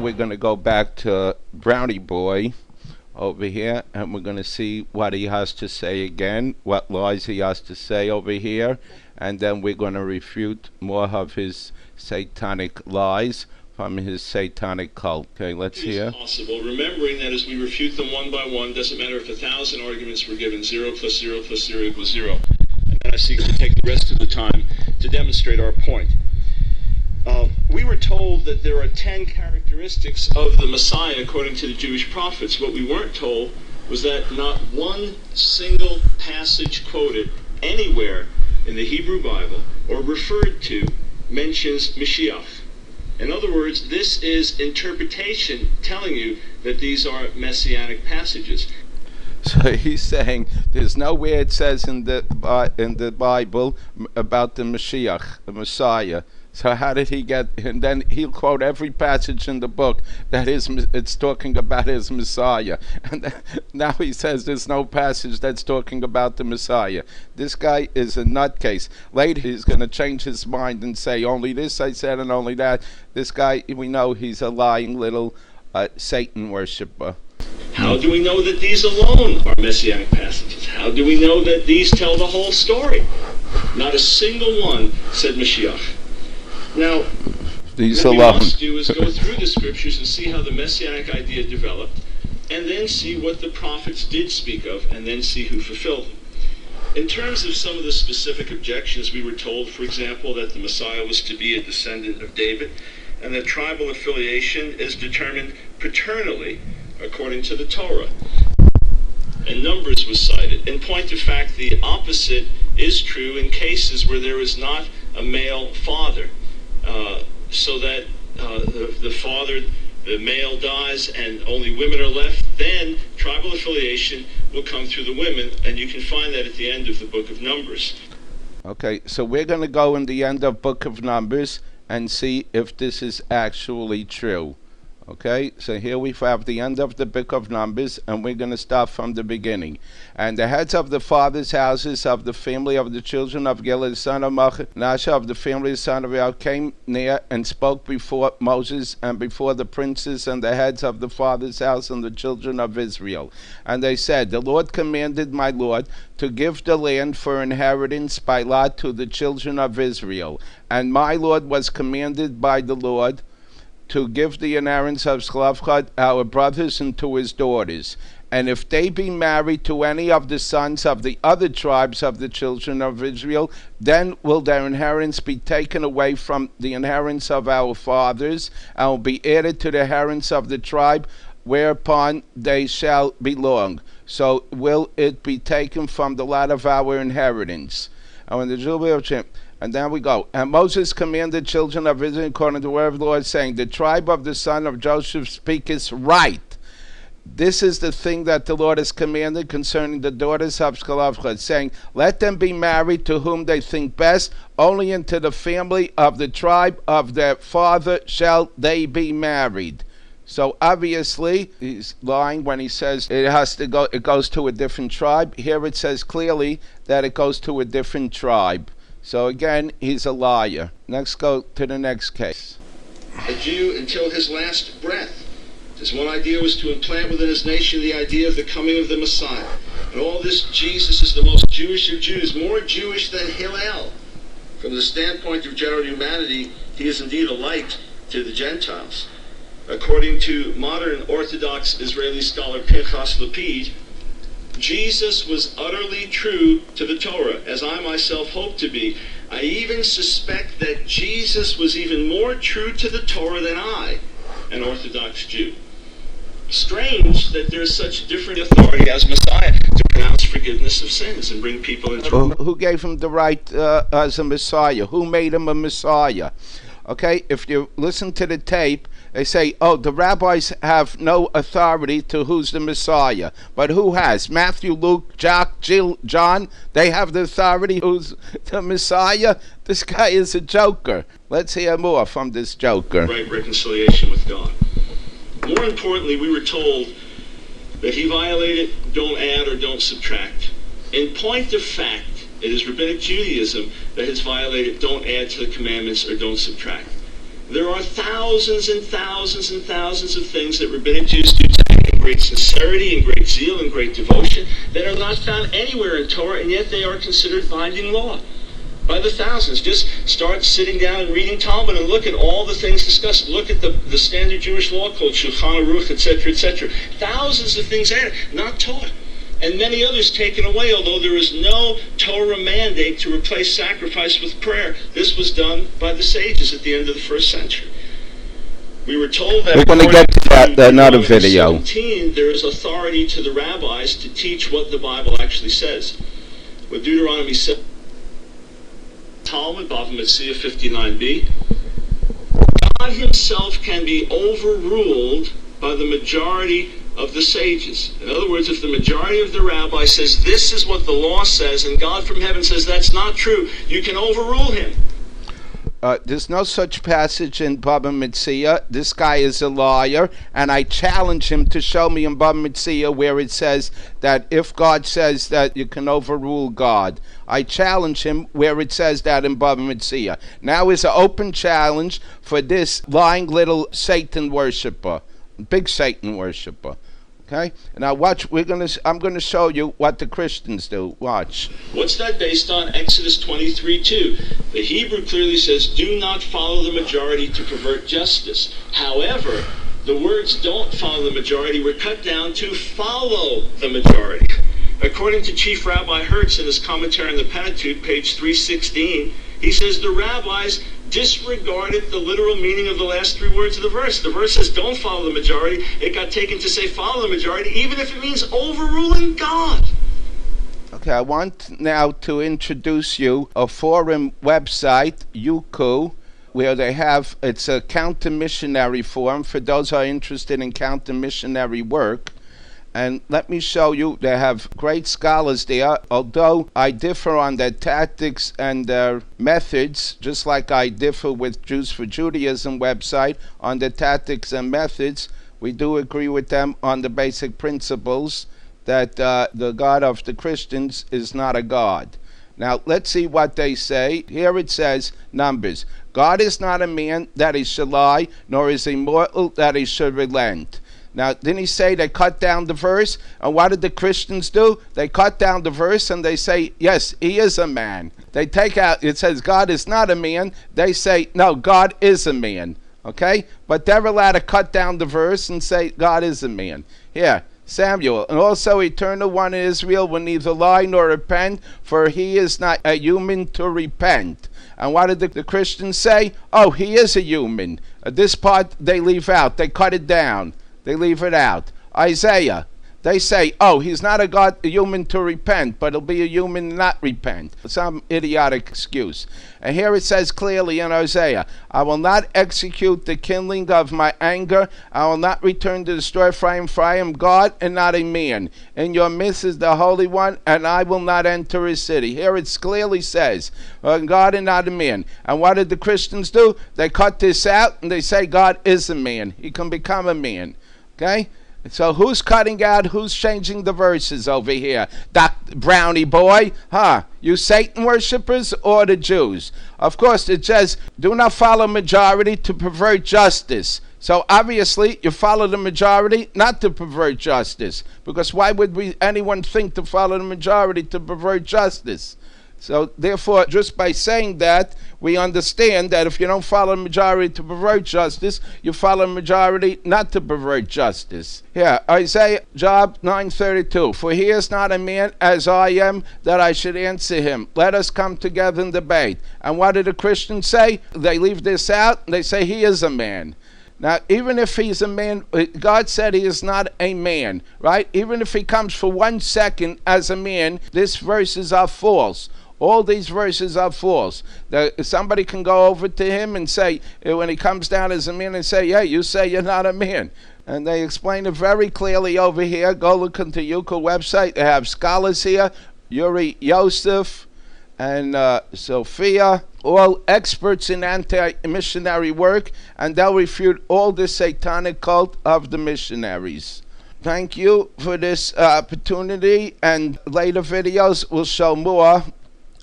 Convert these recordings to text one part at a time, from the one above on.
we're going to go back to Brownie Boy over here, and we're going to see what he has to say again, what lies he has to say over here, and then we're going to refute more of his satanic lies from his satanic cult. Okay, let's hear. Possible, remembering that as we refute them one by one, doesn't matter if 1,000 arguments were given, 0 plus 0 plus 0 equals 0. And then I seek to take the rest of the time to demonstrate our point. We were told that there are 10 characteristics of the Messiah according to the Jewish prophets. What we weren't told was that not one single passage quoted anywhere in the Hebrew Bible or referred to mentions Mashiach. In other words, this is interpretation telling you that these are messianic passages. So he's saying there's nowhere it says in the Bible about the Mashiach, the Messiah. So how did he get? And then he'll quote every passage in the book that it's talking about his Messiah. And now he says there's no passage that's talking about the Messiah. This guy is a nutcase. Later he's going to change his mind and say only this I said and only that. This guy, we know he's a lying little Satan worshiper. How do we know that these alone are messianic passages? How do we know that these tell the whole story? Not a single one said Mashiach. Now, what we must do is go through the scriptures and see how the messianic idea developed, and then see what the prophets did speak of, and then see who fulfilled them. In terms of some of the specific objections, we were told, for example, that the Messiah was to be a descendant of David, and that tribal affiliation is determined paternally, according to the Torah. And Numbers was cited. In point of fact, the opposite is true in cases where there is not a male father. So that the male dies and only women are left, then tribal affiliation will come through the women, and you can find that at the end of the book of Numbers. Okay, so we're going to go in the end of book of Numbers and see if this is actually true. Okay, so here we have the end of the book of Numbers, and we're going to start from the beginning. And the heads of the fathers' houses of the family of the children of Gilad, son of Manasseh, of the family of son of Yael, came near and spoke before Moses and before the princes and the heads of the fathers' house and the children of Israel. And they said, the Lord commanded my Lord to give the land for inheritance by lot to the children of Israel. And my Lord was commanded by the Lord to give the inheritance of Zelophehad, our brothers, and to his daughters. And if they be married to any of the sons of the other tribes of the children of Israel, then will their inheritance be taken away from the inheritance of our fathers, and will be added to the inheritance of the tribe whereupon they shall belong. So will it be taken from the lot of our inheritance. And when the Jubilee of Chim, and then we go. And Moses commanded children of Israel according to the word of the Lord, saying, the tribe of the son of Joseph speaketh right. This is the thing that the Lord has commanded concerning the daughters of Zelophehad, saying, let them be married to whom they think best, only into the family of the tribe of their father shall they be married. So obviously he's lying when he says it goes to a different tribe. Here it says clearly that it goes to a different tribe. So again, he's a liar. Next, go to the next case. A Jew until his last breath. His one idea was to implant within his nation the idea of the coming of the Messiah. And all this, Jesus is the most Jewish of Jews, more Jewish than Hillel. From the standpoint of general humanity, he is indeed a light to the Gentiles. According to modern Orthodox Israeli scholar Pinchas Lapid, Jesus was utterly true to the Torah, as I myself hope to be. I even suspect that Jesus was even more true to the Torah than I, an Orthodox Jew. Strange that there's such different authority as Messiah to pronounce forgiveness of sins and bring people into... Who gave him the right as a Messiah? Who made him a Messiah? Okay, if you listen to the tape, they say, oh, the rabbis have no authority to who's the Messiah. But who has? Matthew, Luke, Jack, Jill, John, they have the authority who's the Messiah? This guy is a joker. Let's hear more from this joker. Right reconciliation with God. More importantly, we were told that he violated don't add or don't subtract. In point of fact, it is rabbinic Judaism that has violated don't add to the commandments or don't subtract. There are thousands and thousands and thousands of things that rabbinic Jews do in great sincerity and great zeal and great devotion that are not found anywhere in Torah, and yet they are considered binding law by the thousands. Just start sitting down and reading Talmud and look at all the things discussed. Look at the standard Jewish law code, Shulchan Aruch, etc., etc. Thousands of things added, not taught. And many others taken away, although there is no Torah mandate to replace sacrifice with prayer. This was done by the sages at the end of the first century. We were told that we're going to get to that another video. 17, there is authority to the rabbis to teach what the Bible actually says. With Deuteronomy 7, Talmud, Bava Metzia 59b, God himself can be overruled by the majority of the sages. In other words, if the majority of the rabbi says this is what the law says, and God from heaven says that's not true, you can overrule him. There's no such passage in Bava Metzia. This guy is a liar, and I challenge him to show me in Bava Metzia where it says that if God says that you can overrule God. I challenge him where it says that in Bava Metzia. Now is an open challenge for this lying little Satan worshiper, big Satan worshiper. Okay? Now watch, I'm gonna show you what the Christians do. Watch. What's that based on? Exodus 23:2. The Hebrew clearly says, do not follow the majority to pervert justice. However, the words don't follow the majority were cut down to follow the majority. According to Chief Rabbi Hertz in his commentary on the Pentateuch, page 316, he says the rabbis disregarded the literal meaning of the last three words of the verse. The verse says don't follow the majority. It got taken to say follow the majority, even if it means overruling God. Okay, I want now to introduce you a forum website, Yuku, where they have, it's a counter-missionary forum for those who are interested in counter-missionary work. And let me show you, they have great scholars there, although I differ on their tactics and their methods, just like I differ with Jews for Judaism website on the tactics and methods. We do agree with them on the basic principles that the God of the Christians is not a God. Now, let's see what they say. Here it says, Numbers, God is not a man that he should lie, nor is he mortal that he should relent. Now, didn't he say they cut down the verse? And what did the Christians do? They cut down the verse and they say, yes, he is a man. They take out, it says God is not a man. They say, no, God is a man. Okay? But they're allowed to cut down the verse and say God is a man. Here, Samuel, and also Eternal One in Israel will neither lie nor repent, for he is not a human to repent. And what did the Christians say? Oh, he is a human. This part they leave out. They cut it down. They leave it out. Isaiah, they say, oh, he's not a human to repent, but he'll be a human to not repent. Some idiotic excuse. And here it says clearly in Isaiah, I will not execute the kindling of my anger. I will not return to destroy Ephraim, for I am God and not a man. In your midst is the Holy One, and I will not enter his city. Here it clearly says, God and not a man. And what did the Christians do? They cut this out, and they say God is a man. He can become a man. Okay? So who's cutting out, who's changing the verses over here? Dr. Brownie boy? Huh? You Satan worshippers or the Jews? Of course, it says, do not follow majority to pervert justice. So obviously, you follow the majority not to pervert justice. Because why would anyone think to follow the majority to pervert justice? So therefore, just by saying that, we understand that if you don't follow the majority to pervert justice, you follow the majority not to pervert justice. Here, Isaiah, Job 9:32. For he is not a man as I am, that I should answer him. Let us come together and debate. And what did the Christians say? They leave this out, and they say he is a man. Now, even if he's a man, God said he is not a man, right? Even if he comes for 1 second as a man, these verses are false. All these verses are false. Somebody can go over to him and say, when he comes down as a man, and say, yeah, you say you're not a man. And they explain it very clearly over here. Go look into Yuko website. They have scholars here, Yuri Yosef and Sophia, all experts in anti-missionary work, and they'll refute all the satanic cult of the missionaries. Thank you for this opportunity, and later videos will show more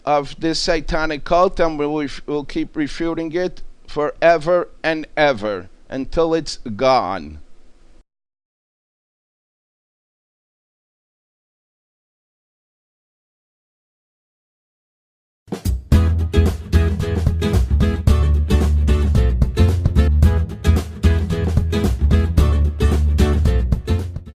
of this satanic cult, and we'll keep refuting it forever and ever until it's gone.